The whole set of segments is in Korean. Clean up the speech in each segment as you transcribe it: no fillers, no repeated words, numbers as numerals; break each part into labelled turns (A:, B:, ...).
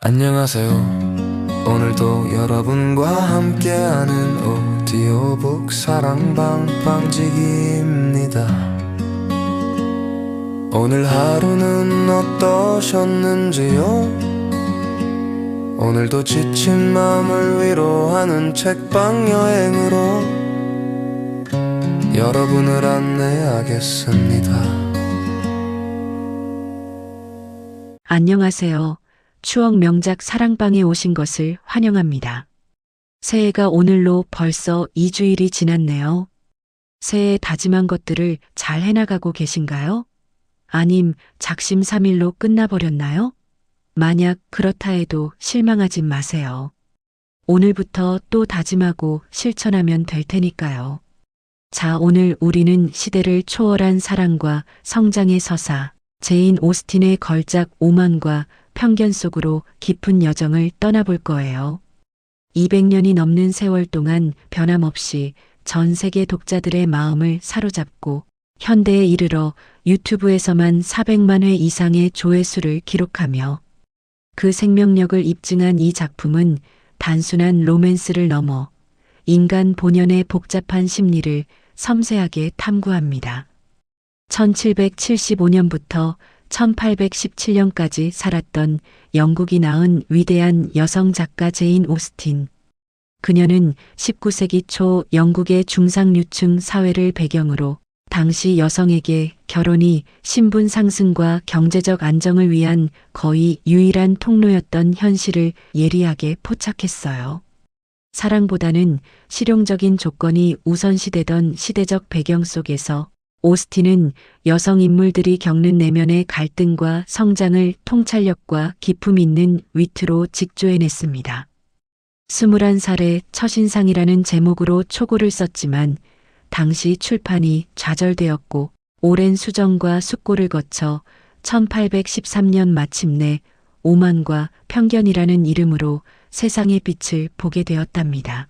A: 안녕하세요. 오늘도 여러분과 함께하는 오디오북 사랑방 방지기입니다. 오늘 하루는 어떠셨는지요? 오늘도 지친 마음을 위로하는 책방 여행으로 여러분을 안내하겠습니다.
B: 안녕하세요. 추억 명작 사랑방에 오신 것을 환영합니다. 새해가 오늘로 벌써 2주일이 지났네요. 새해에 다짐한 것들을 잘 해나가고 계신가요? 아님 작심삼일로 끝나버렸나요? 만약 그렇다 해도 실망하지 마세요. 오늘부터 또 다짐하고 실천하면 될 테니까요. 자, 오늘 우리는 시대를 초월한 사랑과 성장의 서사, 제인 오스틴의 걸작 오만과 편견 속으로 깊은 여정을 떠나볼 거예요. 200년이 넘는 세월 동안 변함없이 전 세계 독자들의 마음을 사로잡고 현대에 이르러 유튜브에서만 400만 회 이상의 조회수를 기록하며 그 생명력을 입증한 이 작품은 단순한 로맨스를 넘어 인간 본연의 복잡한 심리를 섬세하게 탐구합니다. 1775년부터 1817년까지 살았던 영국이 낳은 위대한 여성 작가 제인 오스틴. 그녀는 19세기 초 영국의 중상류층 사회를 배경으로 당시 여성에게 결혼이 신분 상승과 경제적 안정을 위한 거의 유일한 통로였던 현실을 예리하게 포착했어요. 사랑보다는 실용적인 조건이 우선시되던 시대적 배경 속에서 오스틴은 여성 인물들이 겪는 내면의 갈등과 성장을 통찰력과 기품 있는 위트로 직조해냈습니다. 21살의 첫인상이라는 제목으로 초고를 썼지만 당시 출판이 좌절되었고 오랜 수정과 숙고를 거쳐 1813년 마침내 오만과 편견이라는 이름으로 세상의 빛을 보게 되었답니다.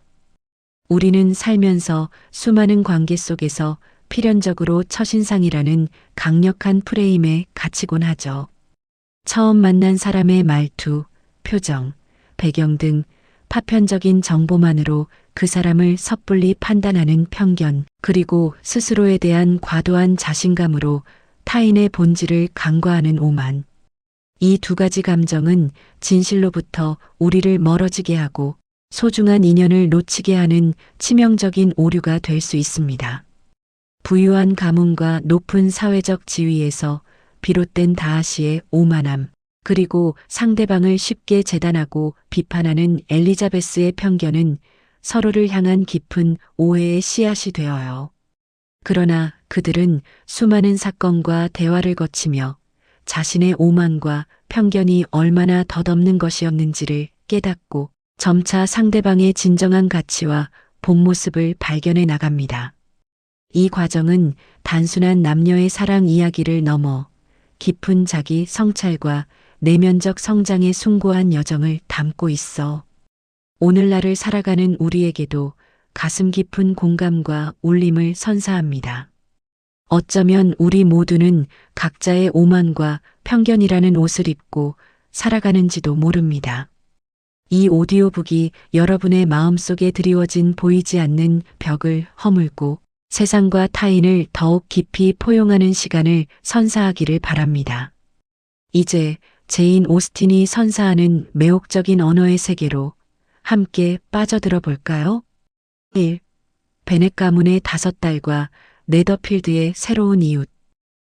B: 우리는 살면서 수많은 관계 속에서 필연적으로 첫인상이라는 강력한 프레임에 갇히곤 하죠. 처음 만난 사람의 말투, 표정, 배경 등 파편적인 정보만으로 그 사람을 섣불리 판단하는 편견, 그리고 스스로에 대한 과도한 자신감으로 타인의 본질을 간과하는 오만. 이 두 가지 감정은 진실로부터 우리를 멀어지게 하고 소중한 인연을 놓치게 하는 치명적인 오류가 될 수 있습니다. 부유한 가문과 높은 사회적 지위에서 비롯된 다하시의 오만함, 그리고 상대방을 쉽게 재단하고 비판하는 엘리자베스의 편견은 서로를 향한 깊은 오해의 씨앗이 되어요. 그러나 그들은 수많은 사건과 대화를 거치며 자신의 오만과 편견이 얼마나 덧없는 것이었는지를 깨닫고 점차 상대방의 진정한 가치와 본 모습을 발견해 나갑니다. 이 과정은 단순한 남녀의 사랑 이야기를 넘어 깊은 자기 성찰과 내면적 성장의 숭고한 여정을 담고 있어 오늘날을 살아가는 우리에게도 가슴 깊은 공감과 울림을 선사합니다. 어쩌면 우리 모두는 각자의 오만과 편견이라는 옷을 입고 살아가는지도 모릅니다. 이 오디오북이 여러분의 마음속에 드리워진 보이지 않는 벽을 허물고 세상과 타인을 더욱 깊이 포용하는 시간을 선사하기를 바랍니다. 이제 제인 오스틴이 선사하는 매혹적인 언어의 세계로 함께 빠져들어 볼까요? 1. 베넷 가문의 5딸과 네더필드의 새로운 이웃.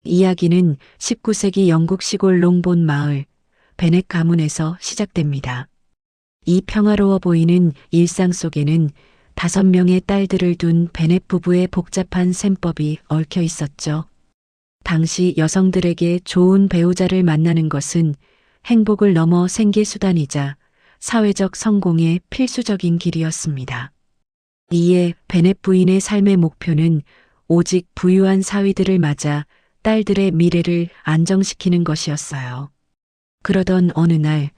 B: 이야기는 19세기 영국 시골 롱본 마을 베넷 가문에서 시작됩니다. 이 평화로워 보이는 일상 속에는 5명의 딸들을 둔 베넷 부부의 복잡한 셈법이 얽혀 있었죠. 당시 여성들에게 좋은 배우자를 만나는 것은 행복을 넘어 생계수단이자 사회적 성공의 필수적인 길이었습니다. 이에 베넷 부인의 삶의 목표는 오직 부유한 사위들을 맞아 딸들의 미래를 안정시키는 것이었어요. 그러던 어느 날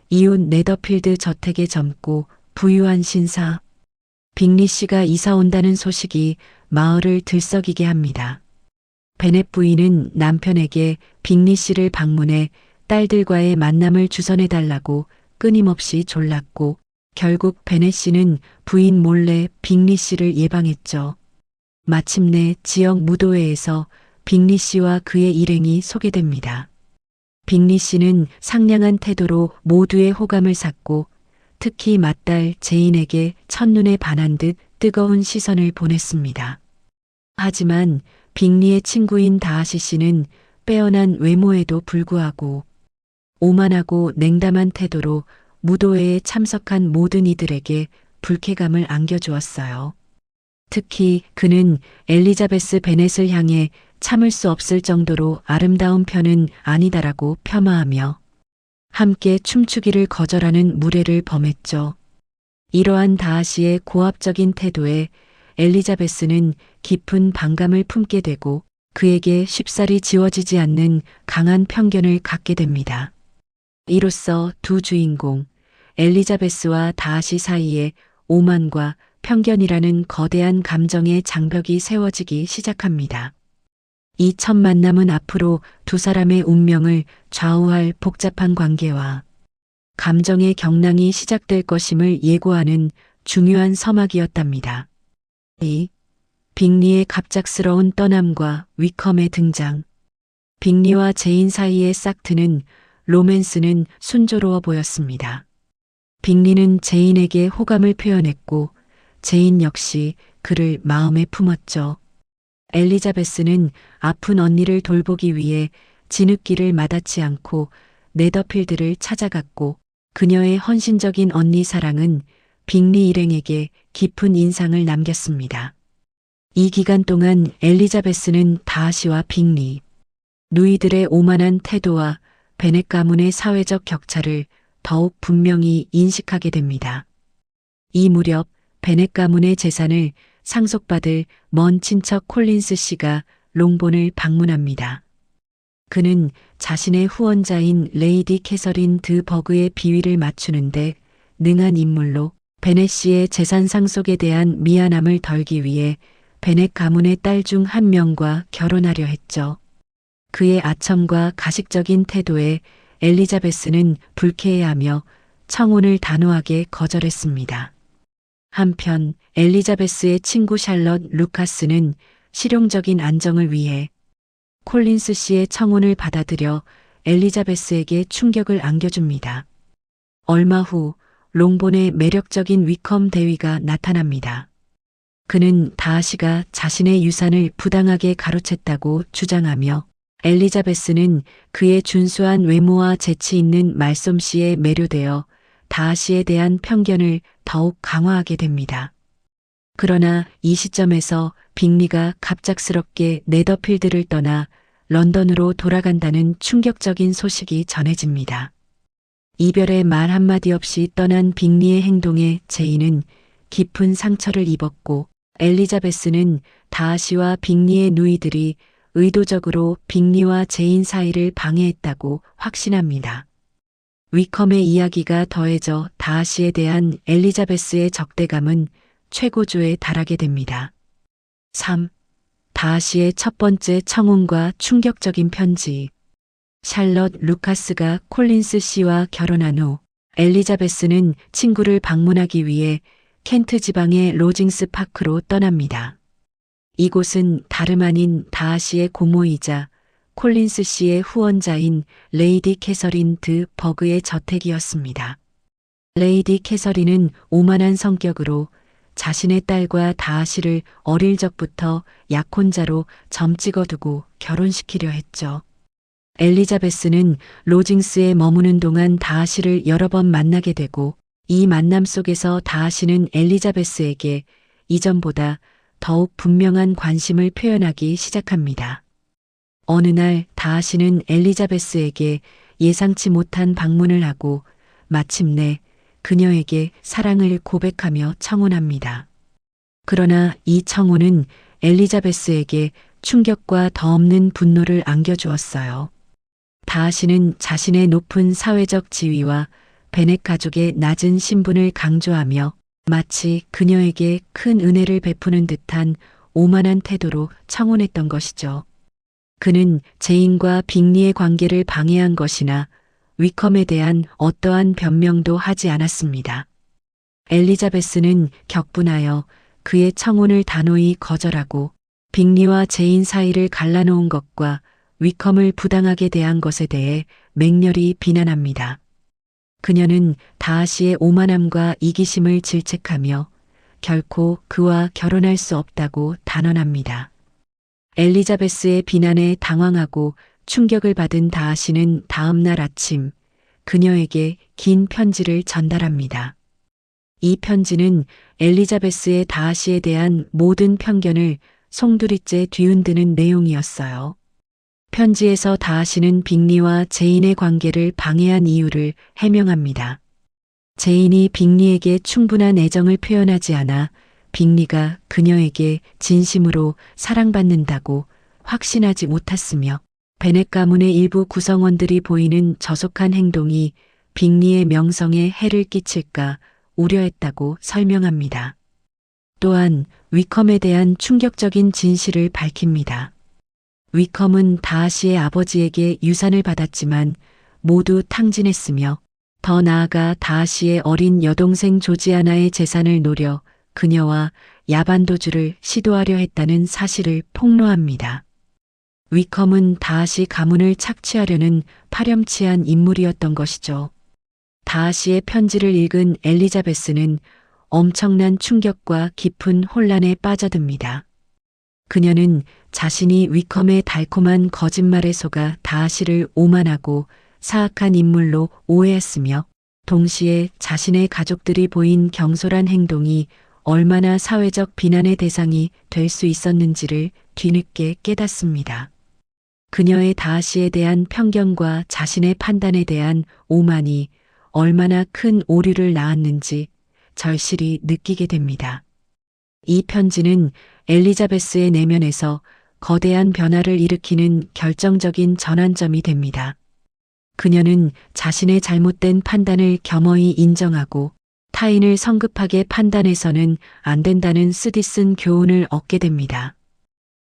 B: 이웃 네더필드 저택에 젊고 부유한 신사 빅리 씨가 이사 온다는 소식이 마을을 들썩이게 합니다. 베넷 부인은 남편에게 빅리 씨를 방문해 딸들과의 만남을 주선해달라고 끊임없이 졸랐고 결국 베넷 씨는 부인 몰래 빅리 씨를 예방했죠. 마침내 지역 무도회에서 빅리 씨와 그의 일행이 소개됩니다. 빅리 씨는 상냥한 태도로 모두의 호감을 샀고 특히 맏딸 제인에게 첫눈에 반한 듯 뜨거운 시선을 보냈습니다. 하지만 빅리의 친구인 다하시 씨는 빼어난 외모에도 불구하고 오만하고 냉담한 태도로 무도회에 참석한 모든 이들에게 불쾌감을 안겨주었어요. 특히 그는 엘리자베스 베넷을 향해 참을 수 없을 정도로 아름다운 편은 아니다라고 폄하하며 함께 춤추기를 거절하는 무례를 범했죠. 이러한 다하시의 고압적인 태도에 엘리자베스는 깊은 반감을 품게 되고 그에게 쉽사리 지워지지 않는 강한 편견을 갖게 됩니다. 이로써 두 주인공 엘리자베스와 다하시 사이에 오만과 편견이라는 거대한 감정의 장벽이 세워지기 시작합니다. 이 첫 만남은 앞으로 두 사람의 운명을 좌우할 복잡한 관계와 감정의 경랑이 시작될 것임을 예고하는 중요한 서막이었답니다. 빅리의 갑작스러운 떠남과 위컴의 등장. 빅리와 제인 사이의 싹트는 로맨스는 순조로워 보였습니다. 빅리는 제인에게 호감을 표현했고 제인 역시 그를 마음에 품었죠. 엘리자베스는 아픈 언니를 돌보기 위해 진흙길을 마다치 않고 네더필드를 찾아갔고 그녀의 헌신적인 언니 사랑은 빅리 일행에게 깊은 인상을 남겼습니다. 이 기간 동안 엘리자베스는 다하시와 빅리, 누이들의 오만한 태도와 베넷 가문의 사회적 격차를 더욱 분명히 인식하게 됩니다. 이 무렵 베넷 가문의 재산을 상속받을 먼 친척 콜린스 씨가 롱본을 방문합니다. 그는 자신의 후원자인 레이디 캐서린 드 버그의 비위를 맞추는데 능한 인물로 베넷 씨의 재산 상속에 대한 미안함을 덜기 위해 베넷 가문의 딸 중 한 명과 결혼하려 했죠. 그의 아첨과 가식적인 태도에 엘리자베스는 불쾌해하며 청혼을 단호하게 거절했습니다. 한편 엘리자베스의 친구 샬럿 루카스는 실용적인 안정을 위해 콜린스 씨의 청혼을 받아들여 엘리자베스에게 충격을 안겨줍니다. 얼마 후 롱본의 매력적인 위컴 대위가 나타납니다. 그는 다하시가 자신의 유산을 부당하게 가로챘다고 주장하며 엘리자베스는 그의 준수한 외모와 재치 있는 말솜씨에 매료되어 다하시에 대한 편견을 더욱 강화하게 됩니다. 그러나 이 시점에서 빅리가 갑작스럽게 네더필드를 떠나 런던으로 돌아간다는 충격적인 소식이 전해집니다. 이별의 말 한마디 없이 떠난 빅리의 행동에 제인은 깊은 상처를 입었고 엘리자베스는 다하시와 빅리의 누이들이 의도적으로 빅리와 제인 사이를 방해했다고 확신합니다. 위컴의 이야기가 더해져 다하시에 대한 엘리자베스의 적대감은 최고조에 달하게 됩니다. 3. 다하시의 첫 번째 청혼과 충격적인 편지. 샬럿 루카스가 콜린스 씨와 결혼한 후 엘리자베스는 친구를 방문하기 위해 켄트 지방의 로징스 파크로 떠납니다. 이곳은 다름 아닌 다하시의 고모이자 콜린스 씨의 후원자인 레이디 캐서린 드 버그의 저택이었습니다. 레이디 캐서린은 오만한 성격으로 자신의 딸과 다하시를 어릴 적부터 약혼자로 점 찍어두고 결혼시키려 했죠. 엘리자베스는 로징스에 머무는 동안 다하시를 여러 번 만나게 되고 이 만남 속에서 다하시는 엘리자베스에게 이전보다 더욱 분명한 관심을 표현하기 시작합니다. 어느 날 다하시는 엘리자베스에게 예상치 못한 방문을 하고 마침내 그녀에게 사랑을 고백하며 청혼합니다. 그러나 이 청혼은 엘리자베스에게 충격과 더없는 분노를 안겨주었어요. 다하시는 자신의 높은 사회적 지위와 베넷 가족의 낮은 신분을 강조하며 마치 그녀에게 큰 은혜를 베푸는 듯한 오만한 태도로 청혼했던 것이죠. 그는 제인과 빅리의 관계를 방해한 것이나 위컴에 대한 어떠한 변명도 하지 않았습니다. 엘리자베스는 격분하여 그의 청혼을 단호히 거절하고 빅리와 제인 사이를 갈라놓은 것과 위컴을 부당하게 대한 것에 대해 맹렬히 비난합니다. 그녀는 다하시의 오만함과 이기심을 질책하며 결코 그와 결혼할 수 없다고 단언합니다. 엘리자베스의 비난에 당황하고 충격을 받은 다하시는 다음 날 아침 그녀에게 긴 편지를 전달합니다. 이 편지는 엘리자베스의 다하시에 대한 모든 편견을 송두리째 뒤흔드는 내용이었어요. 편지에서 다하시는 빅리와 제인의 관계를 방해한 이유를 해명합니다. 제인이 빅리에게 충분한 애정을 표현하지 않아 빅리가 그녀에게 진심으로 사랑받는다고 확신하지 못했으며 베넷 가문의 일부 구성원들이 보이는 저속한 행동이 빅리의 명성에 해를 끼칠까 우려했다고 설명합니다. 또한 위컴에 대한 충격적인 진실을 밝힙니다. 위컴은 다하시의 아버지에게 유산을 받았지만 모두 탕진했으며 더 나아가 다하시의 어린 여동생 조지아나의 재산을 노려 그녀와 야반도주를 시도하려 했다는 사실을 폭로합니다. 위컴은 다하시 가문을 착취하려는 파렴치한 인물이었던 것이죠. 다하시의 편지를 읽은 엘리자베스는 엄청난 충격과 깊은 혼란에 빠져듭니다. 그녀는 자신이 위컴의 달콤한 거짓말에 속아 다하시를 오만하고 사악한 인물로 오해했으며 동시에 자신의 가족들이 보인 경솔한 행동이 얼마나 사회적 비난의 대상이 될 수 있었는지를 뒤늦게 깨닫습니다. 그녀의 다하시에 대한 편견과 자신의 판단에 대한 오만이 얼마나 큰 오류를 낳았는지 절실히 느끼게 됩니다. 이 편지는 엘리자베스의 내면에서 거대한 변화를 일으키는 결정적인 전환점이 됩니다. 그녀는 자신의 잘못된 판단을 겸허히 인정하고 타인을 성급하게 판단해서는 안 된다는 쓰디쓴 교훈을 얻게 됩니다.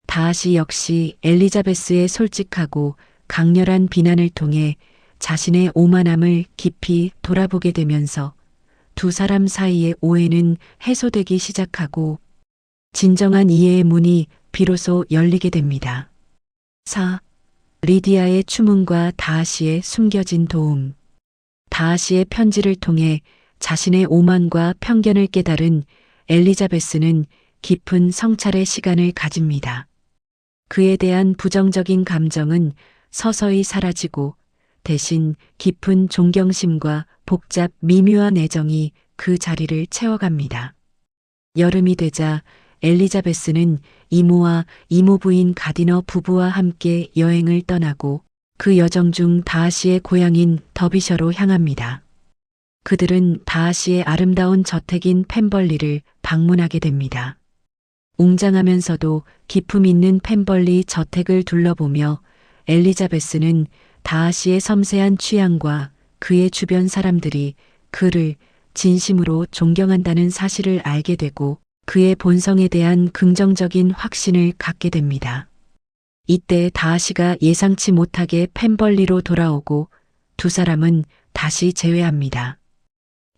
B: 다하시 역시 엘리자베스의 솔직하고 강렬한 비난을 통해 자신의 오만함을 깊이 돌아보게 되면서 두 사람 사이의 오해는 해소되기 시작하고 진정한 이해의 문이 비로소 열리게 됩니다. 4. 리디아의 추문과 다하시의 숨겨진 도움. 다하시의 편지를 통해 자신의 오만과 편견을 깨달은 엘리자베스는 깊은 성찰의 시간을 가집니다. 그에 대한 부정적인 감정은 서서히 사라지고 대신 깊은 존경심과 복잡 미묘한 애정이 그 자리를 채워갑니다. 여름이 되자 엘리자베스는 이모와 이모 부인 가디너 부부와 함께 여행을 떠나고 그 여정 중 다하시의 고향인 더비셔로 향합니다. 그들은 다하시의 아름다운 저택인 펜벌리를 방문하게 됩니다. 웅장하면서도 기품 있는 펜벌리 저택을 둘러보며 엘리자베스는 다하시의 섬세한 취향과 그의 주변 사람들이 그를 진심으로 존경한다는 사실을 알게 되고 그의 본성에 대한 긍정적인 확신을 갖게 됩니다. 이때 다하시가 예상치 못하게 펜벌리로 돌아오고 두 사람은 다시 재회합니다.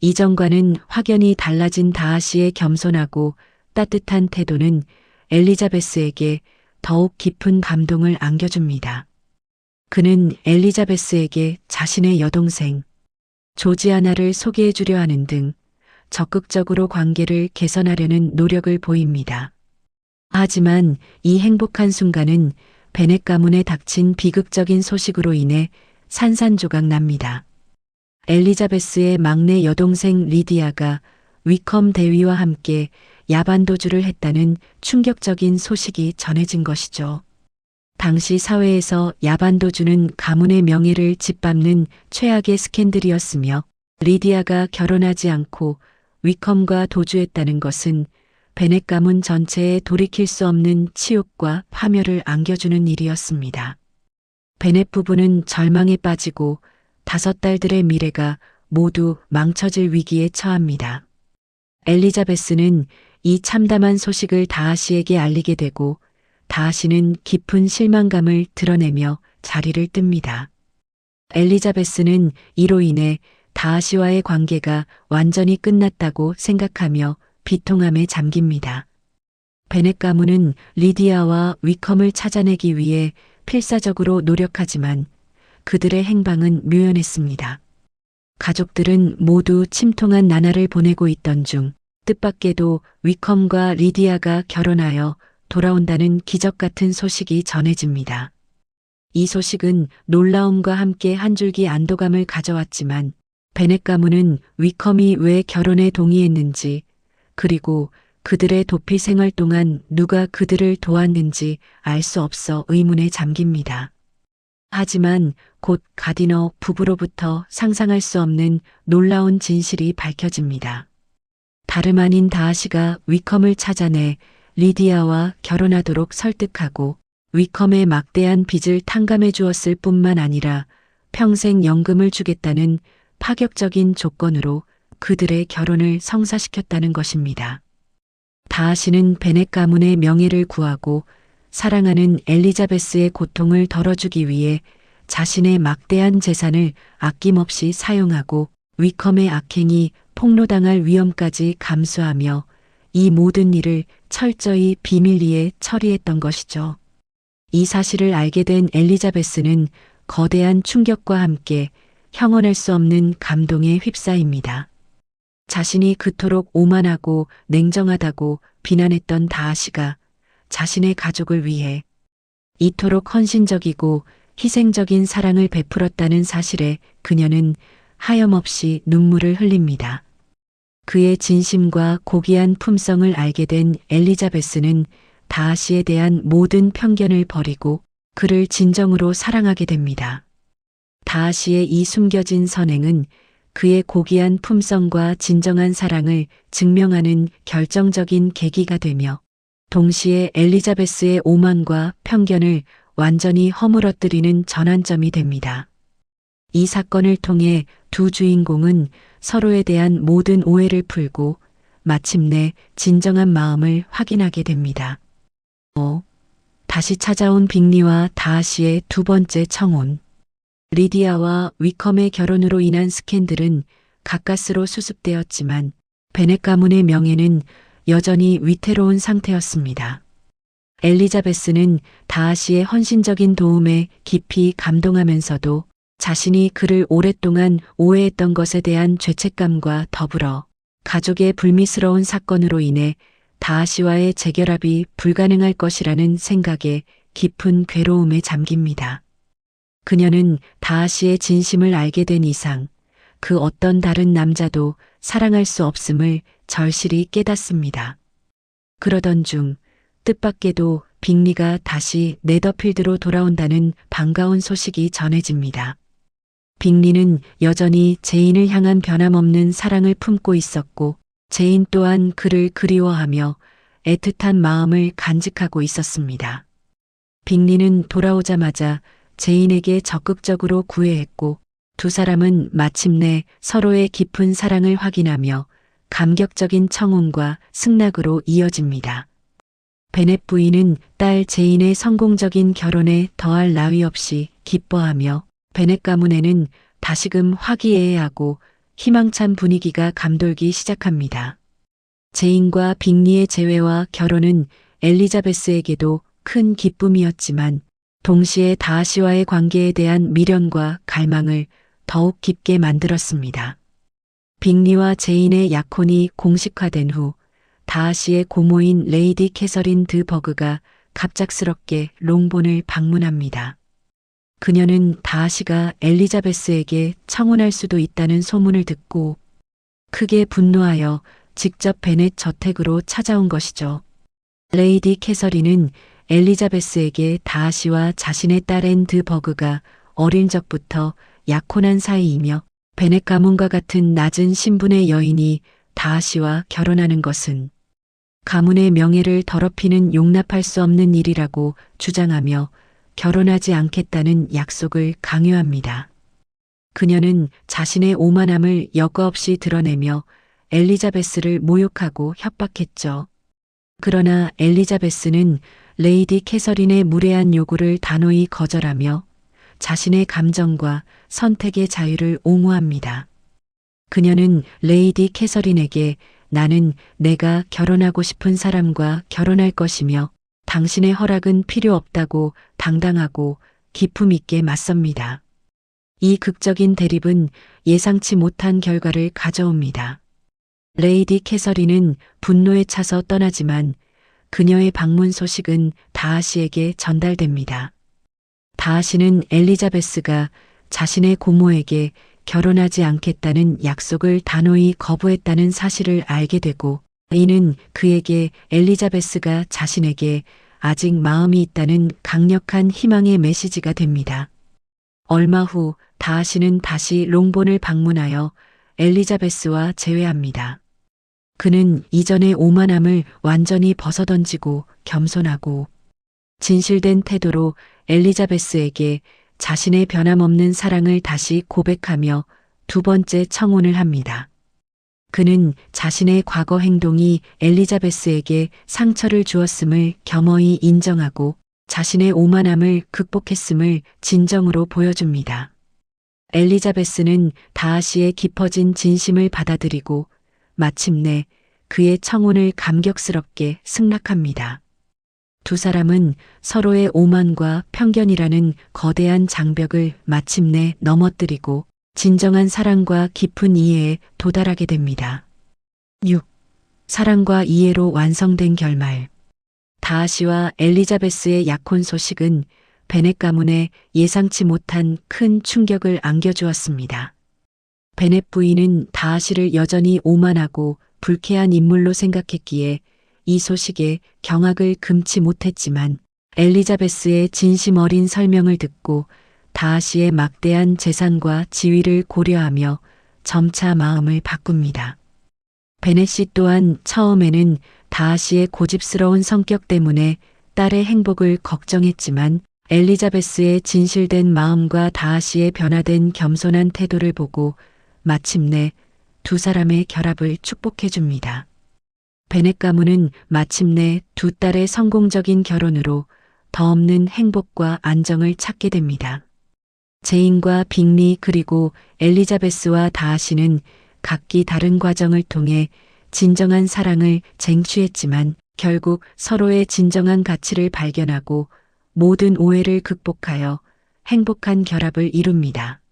B: 이전과는 확연히 달라진 다하시의 겸손하고 따뜻한 태도는 엘리자베스에게 더욱 깊은 감동을 안겨줍니다. 그는 엘리자베스에게 자신의 여동생 조지아나를 소개해 주려 하는 등 적극적으로 관계를 개선하려는 노력을 보입니다. 하지만 이 행복한 순간은 베넷 가문에 닥친 비극적인 소식으로 인해 산산조각 납니다. 엘리자베스의 막내 여동생 리디아가 위컴 대위와 함께 야반도주를 했다는 충격적인 소식이 전해진 것이죠. 당시 사회에서 야반도주는 가문의 명예를 짓밟는 최악의 스캔들이었으며 리디아가 결혼하지 않고 위컴과 도주했다는 것은 베넷 가문 전체에 돌이킬 수 없는 치욕과 파멸을 안겨주는 일이었습니다. 베넷 부부는 절망에 빠지고 5딸들의 미래가 모두 망쳐질 위기에 처합니다. 엘리자베스는 이 참담한 소식을 다하시에게 알리게 되고 다하시는 깊은 실망감을 드러내며 자리를 뜹니다. 엘리자베스는 이로 인해 다하시와의 관계가 완전히 끝났다고 생각하며 비통함에 잠깁니다. 베넷 가문은 리디아와 위컴을 찾아내기 위해 필사적으로 노력하지만 그들의 행방은 묘연했습니다. 가족들은 모두 침통한 나날을 보내고 있던 중 뜻밖에도 위컴과 리디아가 결혼하여 돌아온다는 기적 같은 소식이 전해집니다. 이 소식은 놀라움과 함께 한 줄기 안도감을 가져왔지만 베넷 가문은 위컴이 왜 결혼에 동의했는지 그리고 그들의 도피 생활 동안 누가 그들을 도왔는지 알 수 없어 의문에 잠깁니다. 하지만 곧 가디너 부부로부터 상상할 수 없는 놀라운 진실이 밝혀집니다. 다름 아닌 다하시가 위컴을 찾아내 리디아와 결혼하도록 설득하고 위컴의 막대한 빚을 탕감해 주었을 뿐만 아니라 평생 연금을 주겠다는 파격적인 조건으로 그들의 결혼을 성사시켰다는 것입니다. 다하시는 베넷 가문의 명예를 구하고 사랑하는 엘리자베스의 고통을 덜어주기 위해 자신의 막대한 재산을 아낌없이 사용하고 위컴의 악행이 폭로당할 위험까지 감수하며 이 모든 일을 철저히 비밀리에 처리했던 것이죠. 이 사실을 알게 된 엘리자베스는 거대한 충격과 함께 형언할 수 없는 감동에 휩싸입니다. 자신이 그토록 오만하고 냉정하다고 비난했던 다하시가 자신의 가족을 위해 이토록 헌신적이고 희생적인 사랑을 베풀었다는 사실에 그녀는 하염없이 눈물을 흘립니다. 그의 진심과 고귀한 품성을 알게 된 엘리자베스는 다하시에 대한 모든 편견을 버리고 그를 진정으로 사랑하게 됩니다. 다하시의 이 숨겨진 선행은 그의 고귀한 품성과 진정한 사랑을 증명하는 결정적인 계기가 되며 동시에 엘리자베스의 오만과 편견을 완전히 허물어뜨리는 전환점이 됩니다. 이 사건을 통해 두 주인공은 서로에 대한 모든 오해를 풀고 마침내 진정한 마음을 확인하게 됩니다. 다시 찾아온 빅리와 다하시의 두 번째 청혼. 리디아와 위컴의 결혼으로 인한 스캔들은 가까스로 수습되었지만 베넷 가문의 명예는 여전히 위태로운 상태였습니다. 엘리자베스는 다하시의 헌신적인 도움에 깊이 감동하면서도 자신이 그를 오랫동안 오해했던 것에 대한 죄책감과 더불어 가족의 불미스러운 사건으로 인해 다하시와의 재결합이 불가능할 것이라는 생각에 깊은 괴로움에 잠깁니다. 그녀는 다하시의 진심을 알게 된 이상 그 어떤 다른 남자도 사랑할 수 없음을 절실히 깨닫습니다. 그러던 중 뜻밖에도 빅리가 다시 네더필드로 돌아온다는 반가운 소식이 전해집니다. 빅리는 여전히 제인을 향한 변함없는 사랑을 품고 있었고 제인 또한 그를 그리워하며 애틋한 마음을 간직하고 있었습니다. 빅리는 돌아오자마자 제인에게 적극적으로 구애했고 두 사람은 마침내 서로의 깊은 사랑을 확인하며 감격적인 청혼과 승낙으로 이어집니다. 베넷 부인은 딸 제인의 성공적인 결혼에 더할 나위 없이 기뻐하며 베넷 가문에는 다시금 화기애애하고 희망찬 분위기가 감돌기 시작합니다. 제인과 빅리의 재회와 결혼은 엘리자베스에게도 큰 기쁨이었지만 동시에 다하시와의 관계에 대한 미련과 갈망을 더욱 깊게 만들었습니다. 빅리와 제인의 약혼이 공식화된 후 다하시의 고모인 레이디 캐서린 드 버그가 갑작스럽게 롱본을 방문합니다. 그녀는 다하시가 엘리자베스에게 청혼할 수도 있다는 소문을 듣고 크게 분노하여 직접 베넷 저택으로 찾아온 것이죠. 레이디 캐서린은 엘리자베스에게 다하시와 자신의 딸 앤 드 버그가 어린 적부터 약혼한 사이이며 베넷 가문과 같은 낮은 신분의 여인이 다하시와 결혼하는 것은 가문의 명예를 더럽히는 용납할 수 없는 일이라고 주장하며 결혼하지 않겠다는 약속을 강요합니다. 그녀는 자신의 오만함을 여과 없이 드러내며 엘리자베스를 모욕하고 협박했죠. 그러나 엘리자베스는 레이디 캐서린의 무례한 요구를 단호히 거절하며 자신의 감정과 선택의 자유를 옹호합니다. 그녀는 레이디 캐서린에게 나는 내가 결혼하고 싶은 사람과 결혼할 것이며 당신의 허락은 필요 없다고 당당하고 기품 있게 맞섭니다. 이 극적인 대립은 예상치 못한 결과를 가져옵니다. 레이디 캐서린은 분노에 차서 떠나지만 그녀의 방문 소식은 다하시에게 전달됩니다. 다하시는 엘리자베스가 자신의 고모에게 결혼하지 않겠다는 약속을 단호히 거부했다는 사실을 알게 되고 이는 그에게 엘리자베스가 자신에게 아직 마음이 있다는 강력한 희망의 메시지가 됩니다. 얼마 후 다하시는 다시 롱본을 방문하여 엘리자베스와 재회합니다. 그는 이전의 오만함을 완전히 벗어던지고 겸손하고 진실된 태도로 엘리자베스에게 자신의 변함없는 사랑을 다시 고백하며 두 번째 청혼을 합니다. 그는 자신의 과거 행동이 엘리자베스에게 상처를 주었음을 겸허히 인정하고 자신의 오만함을 극복했음을 진정으로 보여줍니다. 엘리자베스는 다하시의 깊어진 진심을 받아들이고 마침내 그의 청혼을 감격스럽게 승낙합니다. 두 사람은 서로의 오만과 편견이라는 거대한 장벽을 마침내 넘어뜨리고 진정한 사랑과 깊은 이해에 도달하게 됩니다. 6. 사랑과 이해로 완성된 결말. 다하시와 엘리자베스의 약혼 소식은 베넷 가문에 예상치 못한 큰 충격을 안겨주었습니다. 베넷 부인은 다하시를 여전히 오만하고 불쾌한 인물로 생각했기에 이 소식에 경악을 금치 못했지만 엘리자베스의 진심 어린 설명을 듣고 다하시의 막대한 재산과 지위를 고려하며 점차 마음을 바꿉니다. 베넷이 또한 처음에는 다하시의 고집스러운 성격 때문에 딸의 행복을 걱정했지만 엘리자베스의 진실된 마음과 다하시의 변화된 겸손한 태도를 보고 마침내 두 사람의 결합을 축복해 줍니다. 베넷 가문은 마침내 두 딸의 성공적인 결혼으로 더 없는 행복과 안정을 찾게 됩니다. 제인과 빅리 그리고 엘리자베스와 다하시는 각기 다른 과정을 통해 진정한 사랑을 쟁취했지만 결국 서로의 진정한 가치를 발견하고 모든 오해를 극복하여 행복한 결합을 이룹니다.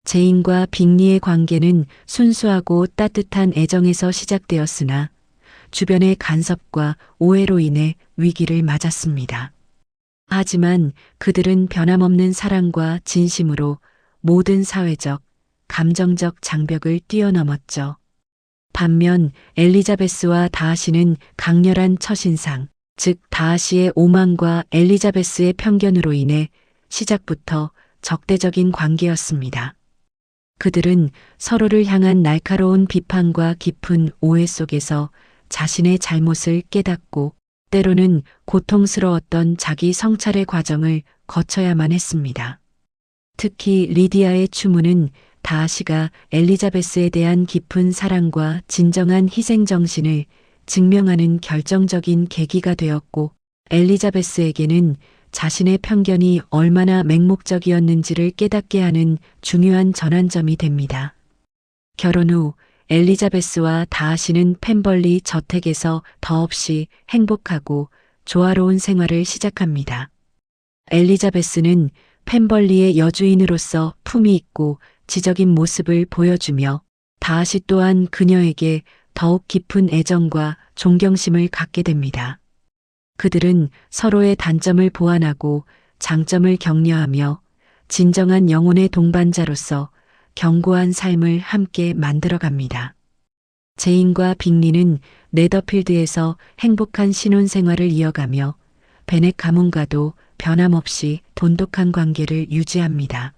B: 제인과 빅리의 관계는 순수하고 따뜻한 애정에서 시작되었으나 주변의 간섭과 오해로 인해 위기를 맞았습니다. 하지만 그들은 변함없는 사랑과 진심으로 모든 사회적, 감정적 장벽을 뛰어넘었죠. 반면 엘리자베스와 다하시는 강렬한 첫인상, 즉 다하시의 오만과 엘리자베스의 편견으로 인해 시작부터 적대적인 관계였습니다. 그들은 서로를 향한 날카로운 비판과 깊은 오해 속에서 자신의 잘못을 깨닫고 때로는 고통스러웠던 자기 성찰의 과정을 거쳐야만 했습니다. 특히 리디아의 추문은 다하시가 엘리자베스에 대한 깊은 사랑과 진정한 희생정신을 증명하는 결정적인 계기가 되었고 엘리자베스에게는 자신의 편견이 얼마나 맹목적이었는지를 깨닫게 하는 중요한 전환점이 됩니다. 결혼 후 엘리자베스와 다하시는 펜벌리 저택에서 더없이 행복하고 조화로운 생활을 시작합니다. 엘리자베스는 펜벌리의 여주인으로서 품위 있고 지적인 모습을 보여주며 다하시 또한 그녀에게 더욱 깊은 애정과 존경심을 갖게 됩니다. 그들은 서로의 단점을 보완하고 장점을 격려하며 진정한 영혼의 동반자로서 견고한 삶을 함께 만들어갑니다. 제인과 빅리는 네더필드에서 행복한 신혼생활을 이어가며 베넷 가문과도 변함없이 돈독한 관계를 유지합니다.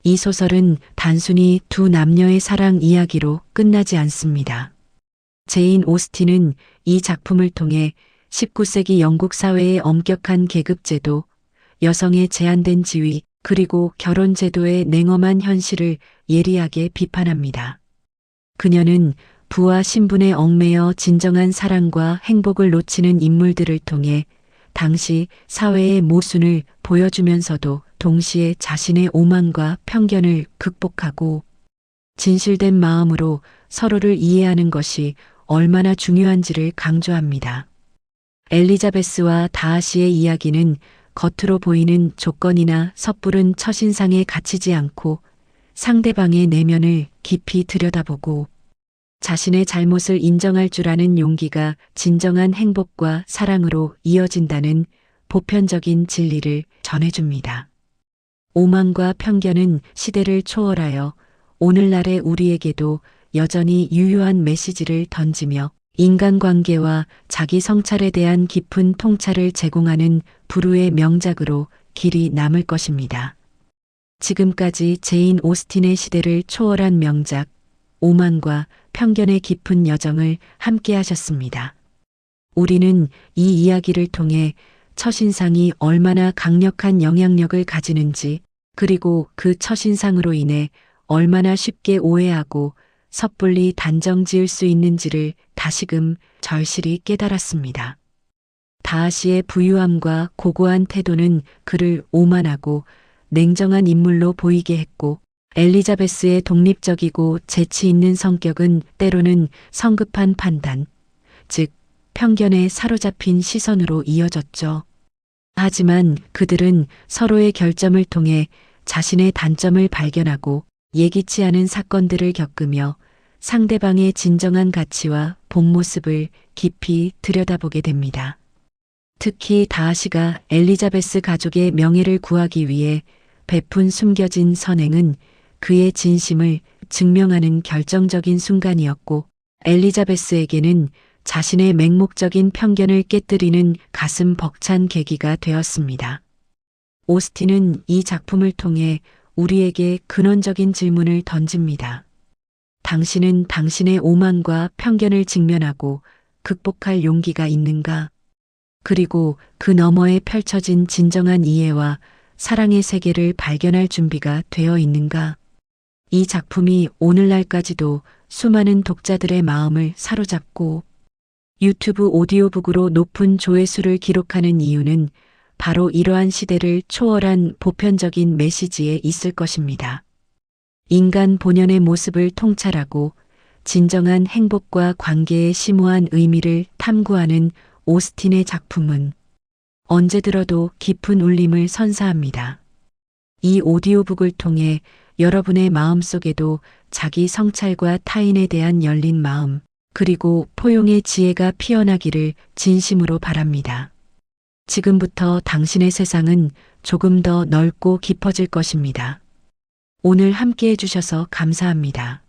B: 이 소설은 단순히 두 남녀의 사랑 이야기로 끝나지 않습니다. 제인 오스틴은 이 작품을 통해 19세기 영국 사회의 엄격한 계급제도, 여성의 제한된 지위, 그리고 결혼 제도의 냉엄한 현실을 예리하게 비판합니다. 그녀는 부와 신분에 얽매여 진정한 사랑과 행복을 놓치는 인물들을 통해 당시 사회의 모순을 보여주면서도 동시에 자신의 오만과 편견을 극복하고 진실된 마음으로 서로를 이해하는 것이 얼마나 중요한지를 강조합니다. 엘리자베스와 다하시의 이야기는 겉으로 보이는 조건이나 섣부른 첫인상에 갇히지 않고 상대방의 내면을 깊이 들여다보고 자신의 잘못을 인정할 줄 아는 용기가 진정한 행복과 사랑으로 이어진다는 보편적인 진리를 전해줍니다. 오만과 편견은 시대를 초월하여 오늘날의 우리에게도 여전히 유효한 메시지를 던지며 인간관계와 자기 성찰에 대한 깊은 통찰을 제공하는 불후의 명작으로 길이 남을 것입니다. 지금까지 제인 오스틴의 시대를 초월한 명작 오만과 편견의 깊은 여정을 함께 하셨습니다. 우리는 이 이야기를 통해 첫인상이 얼마나 강력한 영향력을 가지는지, 그리고 그 첫인상으로 인해 얼마나 쉽게 오해하고 섣불리 단정 지을 수 있는지를 다시금 절실히 깨달았습니다. 다하시의 부유함과 고고한 태도는 그를 오만하고 냉정한 인물로 보이게 했고, 엘리자베스의 독립적이고 재치 있는 성격은 때로는 성급한 판단, 즉 편견에 사로잡힌 시선으로 이어졌죠. 하지만 그들은 서로의 결점을 통해 자신의 단점을 발견하고 예기치 않은 사건들을 겪으며 상대방의 진정한 가치와 본 모습을 깊이 들여다보게 됩니다. 특히 다하시가 엘리자베스 가족의 명예를 구하기 위해 베푼 숨겨진 선행은 그의 진심을 증명하는 결정적인 순간이었고, 엘리자베스에게는 자신의 맹목적인 편견을 깨뜨리는 가슴 벅찬 계기가 되었습니다. 오스틴은 이 작품을 통해 우리에게 근원적인 질문을 던집니다. 당신은 당신의 오만과 편견을 직면하고 극복할 용기가 있는가? 그리고 그 너머에 펼쳐진 진정한 이해와 사랑의 세계를 발견할 준비가 되어 있는가? 이 작품이 오늘날까지도 수많은 독자들의 마음을 사로잡고 유튜브 오디오북으로 높은 조회수를 기록하는 이유는 바로 이러한 시대를 초월한 보편적인 메시지에 있을 것입니다. 인간 본연의 모습을 통찰하고 진정한 행복과 관계의 심오한 의미를 탐구하는 오스틴의 작품은 언제 들어도 깊은 울림을 선사합니다. 이 오디오북을 통해 여러분의 마음속에도 자기 성찰과 타인에 대한 열린 마음, 그리고 포용의 지혜가 피어나기를 진심으로 바랍니다. 지금부터 당신의 세상은 조금 더 넓고 깊어질 것입니다. 오늘 함께 해주셔서 감사합니다.